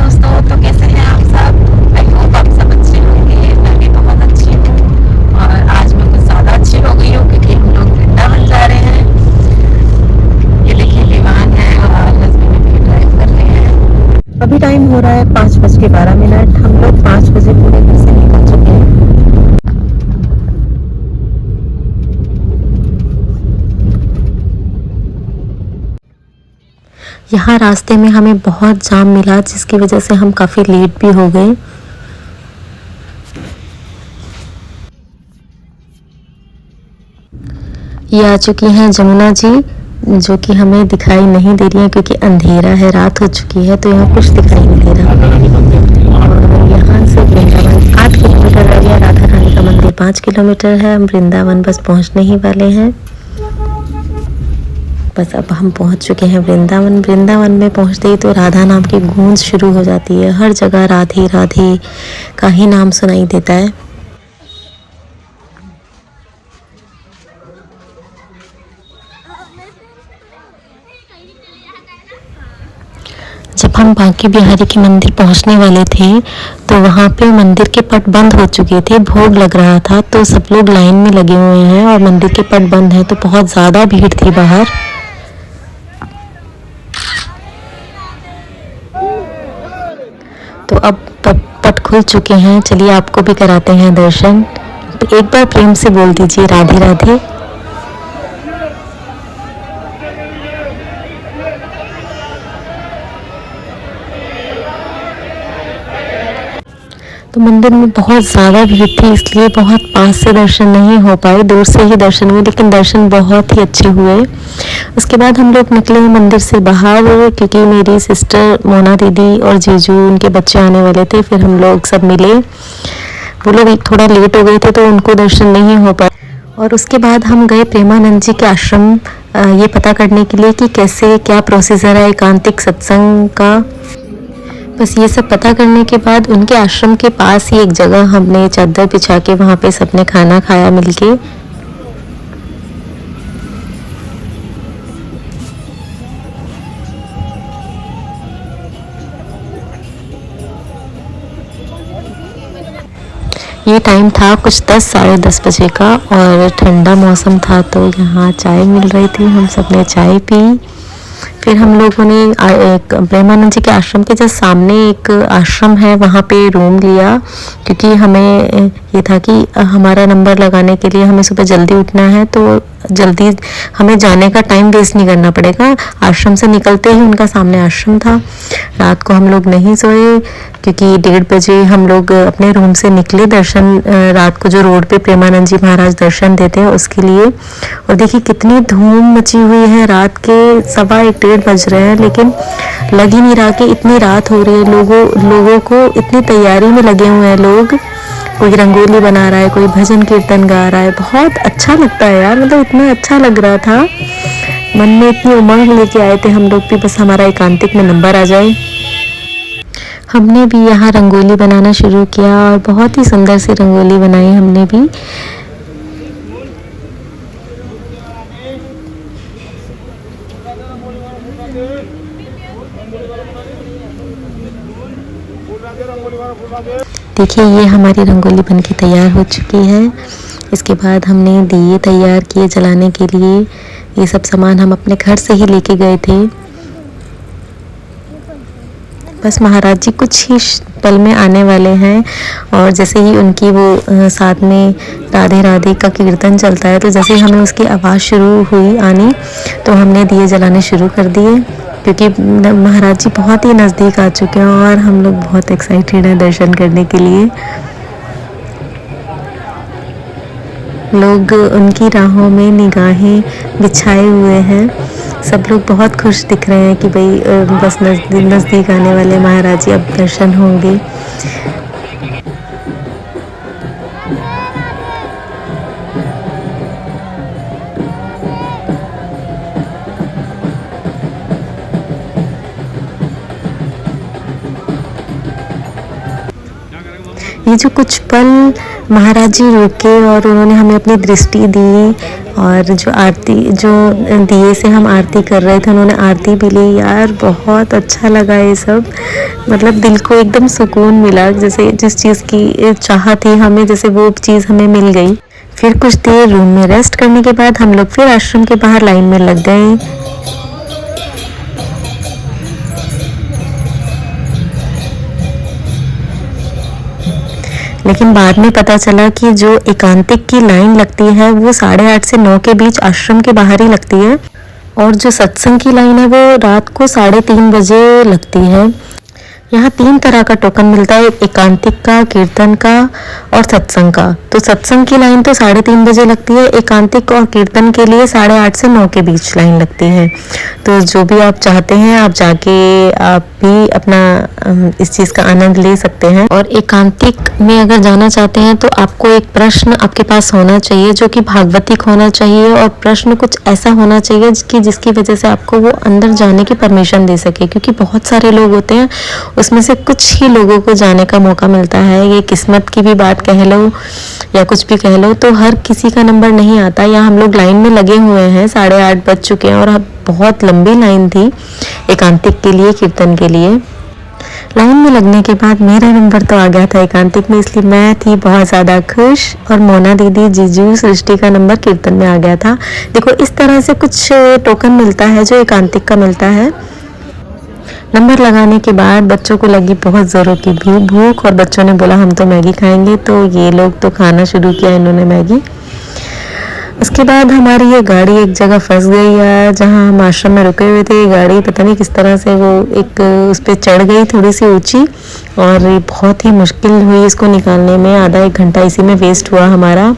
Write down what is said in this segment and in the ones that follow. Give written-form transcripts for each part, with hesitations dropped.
दोस्तों, तो कैसे हैं आप सब? आई होप आप सब अच्छे होंगे। मैं भी बहुत अच्छी हूँ और आज मैं कुछ ज़्यादा अच्छी हो गई हूँ क्योंकि हम लोग वृंदावन जा रहे हैं। ये देखिए विमान है और हस्बैंड भी ड्राइव कर रहे हैं। अभी टाइम हो रहा है 5:12। हम लोग 5 बजे पूरे घर से निकल चुके हैं। यहाँ रास्ते में हमें बहुत जाम मिला जिसकी वजह से हम काफ़ी लेट भी हो गए। ये आ चुकी हैं जमुना जी, जो कि हमें दिखाई नहीं दे रही है क्योंकि अंधेरा है, रात हो चुकी है, तो यहाँ कुछ दिखाई नहीं दे रहा। और यहाँ से वृंदावन 8 किलोमीटर रह गया। राधा रानी का मंदिर 5 किलोमीटर है। हम वृंदावन बस पहुँचने ही वाले हैं। बस अब हम पहुँच चुके हैं वृंदावन। वृंदावन में पहुँचते ही तो राधा नाम की गूंज शुरू हो जाती है। हर जगह राधे राधे का ही नाम सुनाई देता है। जब हम बांके बिहारी के मंदिर पहुंचने वाले थे तो वहां पे मंदिर के पट बंद हो चुके थे, भोग लग रहा था, तो सब लोग लाइन में लगे हुए हैं और मंदिर के पट बंद हैं, तो बहुत ज़्यादा भीड़ थी बाहर। तो अब पट खुल चुके हैं। चलिए आपको भी कराते हैं दर्शन। तो एक बार प्रेम से बोल दीजिए राधे राधे। तो मंदिर में बहुत ज़्यादा भीड़ थी, इसलिए बहुत पास से दर्शन नहीं हो पाए, दूर से ही दर्शन हुए, लेकिन दर्शन बहुत ही अच्छे हुए। उसके बाद हम लोग निकले मंदिर से बाहर क्योंकि मेरी सिस्टर मोना दीदी और जीजू उनके बच्चे आने वाले थे। फिर हम लोग सब मिले। वो लोग थोड़ा लेट हो गए थे तो उनको दर्शन नहीं हो पाए। और उसके बाद हम गए प्रेमानंद जी के आश्रम ये पता करने के लिए कि कैसे क्या प्रोसीजर है एकांतिक सत्संग का। बस ये सब पता करने के बाद उनके आश्रम के पास ही एक जगह हमने चादर बिछा के वहाँ पे सबने खाना खाया मिलके। ये टाइम था कुछ 10 साढ़े 10 बजे का और ठंडा मौसम था, तो यहाँ चाय मिल रही थी। हम सब ने चाय पी। फिर हम लोगों ने एक प्रेमानंद जी के आश्रम के जस्ट सामने एक आश्रम है, वहाँ पे रूम लिया क्योंकि हमें ये था कि हमारा नंबर लगाने के लिए हमें सुबह जल्दी उठना है, तो जल्दी हमें जाने का टाइम वेस्ट नहीं करना पड़ेगा। आश्रम से निकलते ही उनका सामने आश्रम था। रात को हम लोग नहीं सोए क्योंकि 1:30 बजे हम लोग अपने रूम से निकले दर्शन, रात को जो रोड पे प्रेमानंद जी महाराज दर्शन देते हैं उसके लिए। और देखिए कितनी धूम मची हुई है, रात के 1:15-1:30 बज रहे हैं, लेकिन लग ही नहीं रहा कि इतनी रात हो रही है। लोगों को इतनी तैयारी में लगे हुए हैं लोग, कोई रंगोली बना रहा है, कोई भजन कीर्तन गा रहा है। बहुत अच्छा लगता है यार, मतलब इतना अच्छा लग रहा था, मन में इतनी उमंग लेके आए थे हम लोग भी, बस हमारा एकांतिक में नंबर आ जाए। हमने भी यहाँ रंगोली बनाना शुरू किया और बहुत ही सुंदर सी रंगोली बनाई हमने भी। देखिए ये हमारी रंगोली बनके तैयार हो चुकी है। इसके बाद हमने दिए तैयार किए जलाने के लिए। ये सब सामान हम अपने घर से ही लेके गए थे। बस महाराज जी कुछ ही पल में आने वाले हैं और जैसे ही उनकी वो साथ में राधे राधे का कीर्तन चलता है, तो जैसे ही हमें उसकी आवाज़ शुरू हुई आनी तो हमने दिए जलाने शुरू कर दिए क्योंकि महाराज जी बहुत ही नज़दीक आ चुके हैं और हम लोग बहुत एक्साइटेड हैं दर्शन करने के लिए। लोग उनकी राहों में निगाहें बिछाए हुए हैं। सब लोग बहुत खुश दिख रहे हैं कि भाई बस नज़दीक आने वाले महाराज जी, अब दर्शन होंगे। ये जो कुछ पल महाराज जी रुके और उन्होंने हमें अपनी दृष्टि दी और जो आरती, जो दिए से हम आरती कर रहे थे, उन्होंने आरती भी ली। यार बहुत अच्छा लगा ये सब। मतलब दिल को एकदम सुकून मिला, जैसे जिस चीज़ की चाह थी हमें, जैसे वो चीज़ हमें मिल गई। फिर कुछ देर रूम में रेस्ट करने के बाद हम लोग फिर आश्रम के बाहर लाइन में लग गए। लेकिन बाद में पता चला कि जो एकांतिक की लाइन लगती है वो 8:30 से 9 के बीच आश्रम के बाहर ही लगती है, और जो सत्संग की लाइन है वो रात को 3:30 बजे लगती है। यहाँ 3 तरह का टोकन मिलता है, एकांतिक का, कीर्तन का और सत्संग का। तो सत्संग की लाइन तो 3:30 बजे लगती है, एकांतिक और कीर्तन के लिए 8:30 से 9 के बीच लाइन लगती है। तो जो भी आप चाहते हैं आप जाके आप भी अपना इस चीज़ का आनंद ले सकते हैं। और एकांतिक में अगर जाना चाहते हैं तो आपको एक प्रश्न आपके पास होना चाहिए जो कि भागवतिक होना चाहिए, और प्रश्न कुछ ऐसा होना चाहिए कि जिसकी वजह से आपको वो अंदर जाने की परमिशन दे सके, क्योंकि बहुत सारे लोग होते हैं, उसमें से कुछ ही लोगों को जाने का मौका मिलता है। ये किस्मत की भी बात कह लो या कुछ भी कह लो, तो हर किसी का नंबर नहीं आता। यहाँ हम लोग लाइन में लगे हुए हैं, 8:30 बज चुके हैं और अब बहुत लंबी लाइन थी एकांतिक के लिए, कीर्तन के लिए। लाइन में लगने के बाद मेरा नंबर तो आ गया था एकांतिक में, इसलिए मैं थी बहुत ज़्यादा खुश, और मोना दीदी, जीजू, सृष्टि का नंबर कीर्तन में आ गया था। देखो इस तरह से कुछ टोकन मिलता है जो एकांतिक का मिलता है। नंबर लगाने के बाद बच्चों को लगी बहुत ज़ोरों की भूख, और बच्चों ने बोला हम तो मैगी खाएंगे, तो ये लोग तो खाना शुरू किया इन्होंने मैगी। उसके बाद हमारी ये गाड़ी एक जगह फंस गई है, जहाँ हम आश्रम में रुके हुए थे। गाड़ी पता नहीं किस तरह से वो एक उस पर चढ़ गई थोड़ी सी ऊंची, और बहुत ही मुश्किल हुई इसको निकालने में। आधा 1 घंटा इसी में वेस्ट हुआ हमारा।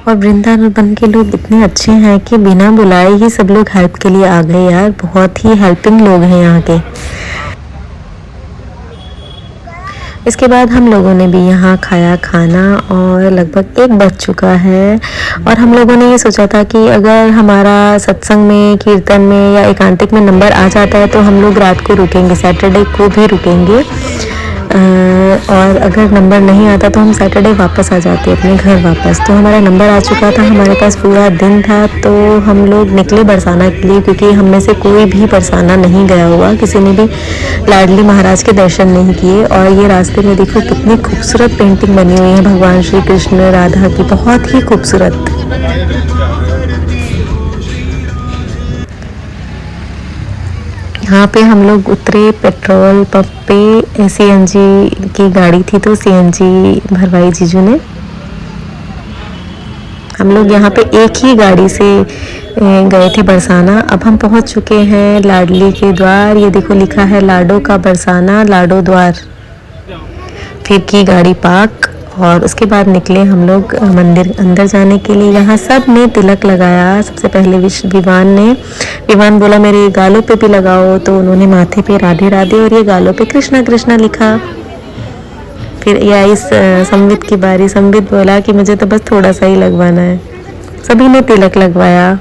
और वृंदावन के लोग इतने अच्छे हैं कि बिना बुलाए ही सब लोग हेल्प के लिए आ गए यार, बहुत ही हेल्पिंग लोग हैं यहाँ के। इसके बाद हम लोगों ने भी यहाँ खाया खाना, और लगभग 1 बज चुका है। और हम लोगों ने ये सोचा था कि अगर हमारा सत्संग में, कीर्तन में या एकांतिक में नंबर आ जाता है तो हम लोग रात को रुकेंगे, सैटरडे को भी रुकेंगे। और अगर नंबर नहीं आता तो हम सैटरडे वापस आ जाते अपने घर वापस। तो हमारा नंबर आ चुका था, हमारे पास पूरा दिन था, तो हम लोग निकले बरसाना के लिए, क्योंकि हम में से कोई भी बरसाना नहीं गया हुआ, किसी ने भी लाडली महाराज के दर्शन नहीं किए। और ये रास्ते में देखो कितनी खूबसूरत पेंटिंग बनी हुई है भगवान श्री कृष्ण राधा की, बहुत ही खूबसूरत। यहाँ पे हम लोग उतरे पेट्रोल पंप पे, सीएनजी की गाड़ी थी तो सीएनजी भरवाई जीजू ने। हम लोग यहाँ पे एक ही गाड़ी से गए थे बरसाना। अब हम पहुँच चुके हैं लाडली के द्वार। ये देखो लिखा है लाडो का बरसाना, लाडो द्वार। फिर की गाड़ी पार्क, और उसके बाद निकले हम लोग मंदिर अंदर जाने के लिए। यहाँ सब ने तिलक लगाया। सबसे पहले विवान बोला मेरे गालों पे भी लगाओ, तो उन्होंने माथे पे राधे राधे और ये गालों पे कृष्णा कृष्णा लिखा। फिर या इस संबित की बारी, संबित बोला कि मुझे तो बस थोड़ा सा ही लगवाना है। सभी ने तिलक लगवाया।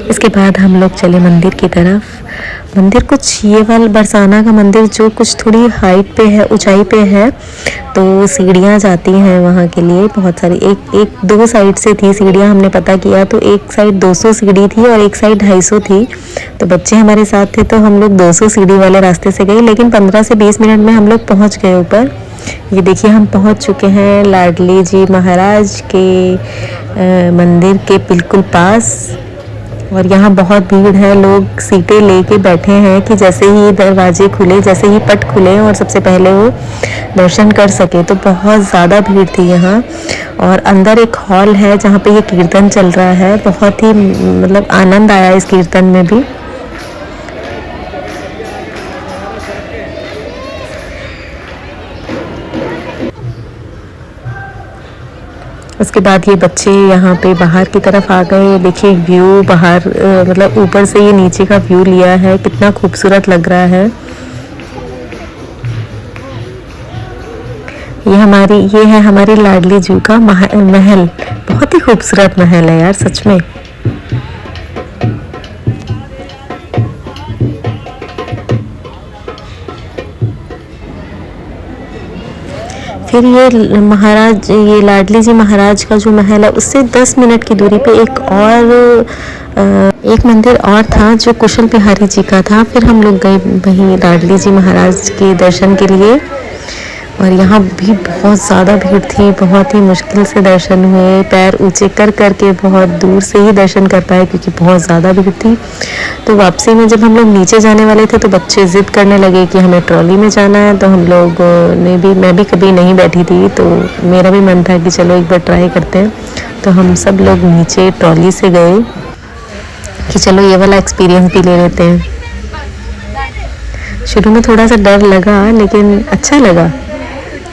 इसके बाद हम लोग चले मंदिर की तरफ। मंदिर कुछ ये वाला बरसाना का मंदिर जो कुछ थोड़ी हाइट पे है, ऊंचाई पे है, तो सीढ़ियाँ जाती हैं वहाँ के लिए बहुत सारी। एक 2 साइड से थी सीढ़ियाँ, हमने पता किया तो एक साइड 200 सीढ़ी थी और एक साइड 250 थी। तो बच्चे हमारे साथ थे तो हम लोग 200 सीढ़ी वाले रास्ते से गए, लेकिन 15 से 20 मिनट में हम लोग पहुँच गए ऊपर। ये देखिए हम पहुँच चुके हैं लाडली जी महाराज के मंदिर के बिल्कुल पास। और यहाँ बहुत भीड़ है, लोग सीटें लेके बैठे हैं कि जैसे ही दरवाजे खुले, जैसे ही पट खुले और सबसे पहले वो दर्शन कर सके। तो बहुत ज़्यादा भीड़ थी यहाँ। और अंदर एक हॉल है जहाँ पे ये कीर्तन चल रहा है। बहुत ही मतलब आनंद आया इस कीर्तन में भी। उसके बाद ये बच्चे यहाँ पे बाहर की तरफ आ गए। देखिए व्यू बाहर मतलब ऊपर से ये नीचे का व्यू लिया है, कितना खूबसूरत लग रहा है। ये है हमारी लाडली जू का महल। बहुत ही खूबसूरत महल है यार सच में। फिर ये लाडली जी महाराज का जो महल है उससे 10 मिनट की दूरी पे एक मंदिर और था जो कुशल बिहारी जी का था। फिर हम लोग गए वहीं लाडली जी महाराज के दर्शन के लिए, और यहाँ भी बहुत ज़्यादा भीड़ थी। बहुत ही मुश्किल से दर्शन हुए, पैर ऊंचे कर करके बहुत दूर से ही दर्शन कर पाए क्योंकि बहुत ज़्यादा भीड़ थी। तो वापसी में जब हम लोग नीचे जाने वाले थे तो बच्चे ज़िद करने लगे कि हमें ट्रॉली में जाना है। तो हम लोग मैं भी कभी नहीं बैठी थी तो मेरा भी मन था कि चलो एक बार ट्राई करते हैं। तो हम सब लोग नीचे ट्रॉली से गए कि चलो ये वाला एक्सपीरियंस भी ले लेते हैं। शुरू में थोड़ा सा डर लगा लेकिन अच्छा लगा।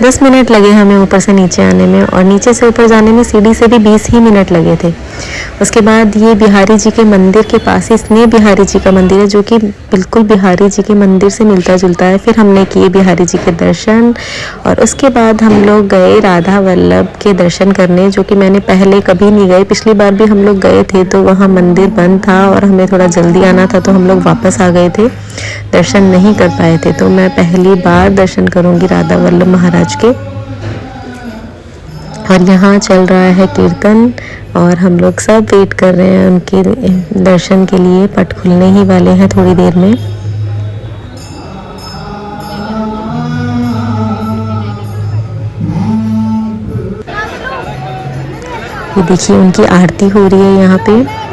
10 मिनट लगे हमें ऊपर से नीचे आने में, और नीचे से ऊपर जाने में सीढ़ी से भी 20 ही मिनट लगे थे। उसके बाद ये बिहारी जी के मंदिर के पास ही स्नेह बिहारी जी का मंदिर है जो कि बिल्कुल बिहारी जी के मंदिर से मिलता जुलता है। फिर हमने किए बिहारी जी के दर्शन, और उसके बाद हम लोग गए राधा वल्लभ के दर्शन करने, जो कि मैंने पहले कभी नहीं गए। पिछली बार भी हम लोग गए थे तो वहाँ मंदिर बंद था और हमें थोड़ा जल्दी आना था तो हम लोग वापस आ गए थे, दर्शन नहीं कर पाए थे। तो मैं पहली बार दर्शन करूँगी राधा वल्लभ महाराज के। और यहाँ चल रहा है कीर्तन और हम लोग सब वेट कर रहे हैं उनके दर्शन के लिए। पट खुलने ही वाले हैं थोड़ी देर में। ये देखिए उनकी आरती हो रही है यहाँ पे।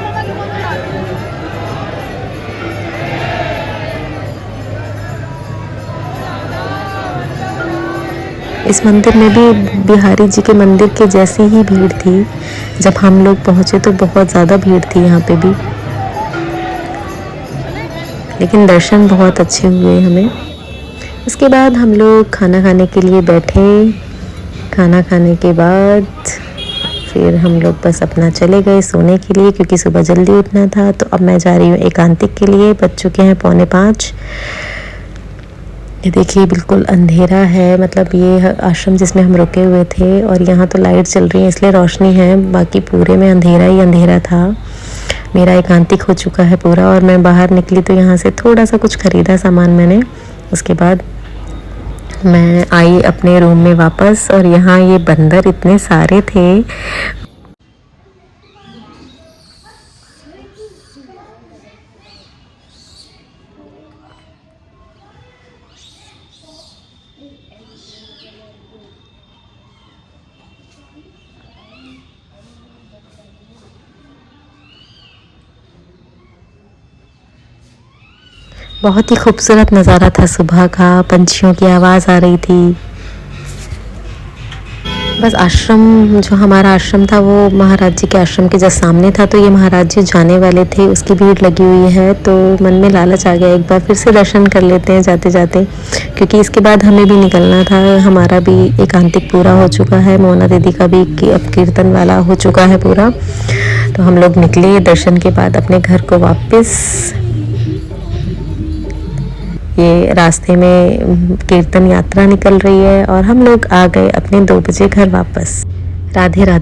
इस मंदिर में भी बिहारी जी के मंदिर के जैसी ही भीड़ थी। जब हम लोग पहुँचे तो बहुत ज़्यादा भीड़ थी यहाँ पे भी, लेकिन दर्शन बहुत अच्छे हुए हमें। उसके बाद हम लोग खाना खाने के लिए बैठे। खाना खाने के बाद फिर हम लोग बस अपना चले गए सोने के लिए क्योंकि सुबह जल्दी उठना था। तो अब मैं जा रही हूँ एकांतिक के लिए। बज चुके हैं 4:45। ये देखिए बिल्कुल अंधेरा है, मतलब ये आश्रम जिसमें हम रुके हुए थे, और यहाँ तो लाइट चल रही है इसलिए रोशनी है, बाकी पूरे में अंधेरा ही अंधेरा था। मेरा एकांतिक हो चुका है पूरा, और मैं बाहर निकली तो यहाँ से थोड़ा सा कुछ ख़रीदा सामान मैंने। उसके बाद मैं आई अपने रूम में वापस, और यहाँ ये बंदर इतने सारे थे। बहुत ही खूबसूरत नज़ारा था सुबह का। पंछियों की आवाज़ आ रही थी। बस आश्रम, जो हमारा आश्रम था वो महाराज जी के आश्रम के जस्ट सामने था। तो ये महाराज जी जाने वाले थे, उसकी भीड़ लगी हुई है। तो मन में लालच आ गया एक बार फिर से दर्शन कर लेते हैं जाते जाते, क्योंकि इसके बाद हमें भी निकलना था। हमारा भी एकांतिक पूरा हो चुका है, मोना दीदी का भी अब कीर्तन वाला हो चुका है पूरा। तो हम लोग निकले दर्शन के बाद अपने घर को वापस। ये रास्ते में कीर्तन यात्रा निकल रही है और हम लोग आ गए अपने 2 बजे घर वापस। राधे राधे।